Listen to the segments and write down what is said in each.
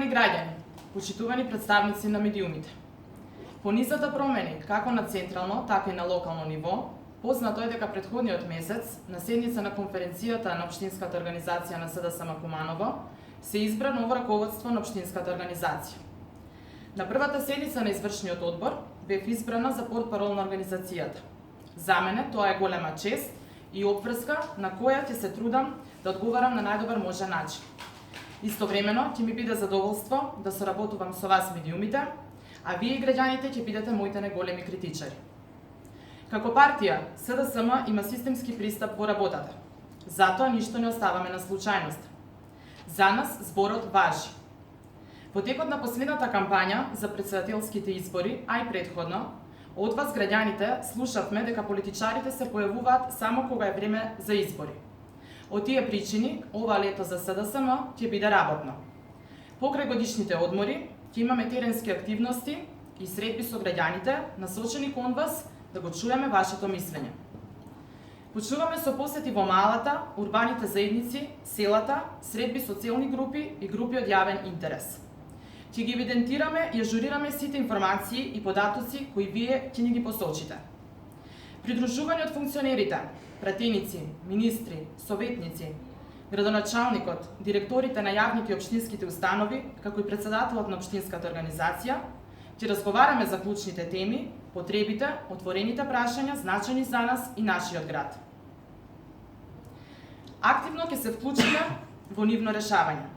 Почитувани граѓани, почитувани представници на медиумите. По низата промени, како на централно, така и на локално ниво, познато е дека претходниот месец, на седница на конференцијата на Општинската организација на СДСМ Куманово, се избра ново раководство на Општинската организација. На првата седница на извршниот одбор бев избрана за портпарол на организацијата. За мене тоа е голема чест и опврска на која ќе се трудам да одговарам на најдобар можен начин. Истовремено ќе ми биде задоволство да соработувам со вас медиумите, а вие граѓаните ќе бидете моите најголеми критичари. Како партија, СДСМ има системски пристап во работата. Затоа ништо не оставаме на случајност. За нас зборот важи. Во текот на последната кампања за претседателските избори, а и предходно, од вас граѓаните слушавме дека политичарите се појавуваат само кога е време за избори. Од тие причини, ова лето за СДСМ ќе биде работно. Покрај годишните одмори, ќе имаме теренски активности и средби со граѓаните, насочени кон вас да го чуеме вашето мислење. Почнуваме со посети во малата, урбаните заедници, селата, средби со целни групи и групи од јавен интерес. Ќе ги евидентираме и ажурираме сите информации и податоци кои вие ќе ни ги посочите. Придружување од функционерите, пратеници, министри, советници, градоначалникот, директорите на јавните и општинските установи, како и претседателот на општинската организација, ќе разговараме за клучните теми, потребите, отворените прашања значени за нас и нашиот град. Активно ќе се вклучиме во нивно решавање.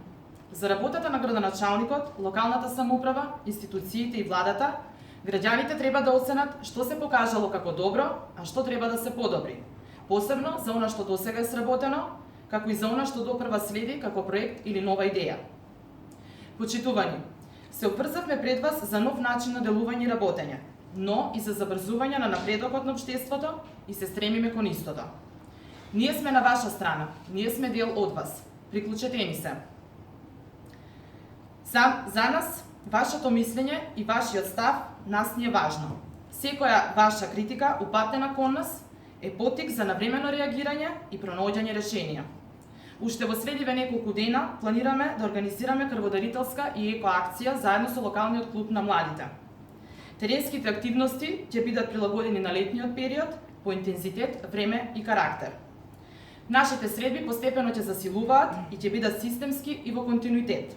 За работата на градоначалникот, локалната самоуправа, институциите и владата, граѓаните треба да оценат што се покажало како добро, а што треба да се подобри. Посебно за она што досега е сработено, како и за она што допрва следи како проект или нова идеја. Почитувани, се обврзавме пред вас за нов начин на делување и работење, но и за забрзување на напредокот на општеството и се стремиме кон истото. Ние сме на ваша страна, ние сме дел од вас. Приклучете ни се. За нас, вашето мислење и вашиот став нас ни е важно. Секоја ваша критика упатена кон нас е поттик за навремено реагирање и пронаоѓање решенија. Уште во следиве неколку дена планираме да организираме крводарителска и еко акција заедно со локалниот клуб на младите. Теренските активности ќе бидат прилагодени на летниот период по интензитет, време и карактер. Нашите средби постепено ќе засилуваат и ќе бидат системски и во континуитет.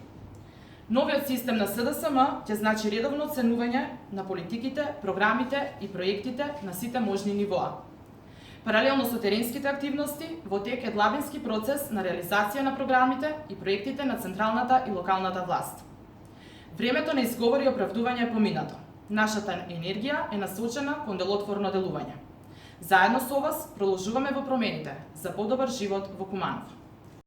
Новиот систем на СДСМ ќе значи редовно оценување на политиките, програмите и проектите на сите можни нивоа. Паралелно со теренските активности, во тек е длабински процес на реализација на програмите и проектите на централната и локалната власт. Времето на изговори и оправдување е поминато. Нашата енергија е насочена кон делотворно делување. Заедно со вас продолжуваме во промените за подобар живот во Куманово.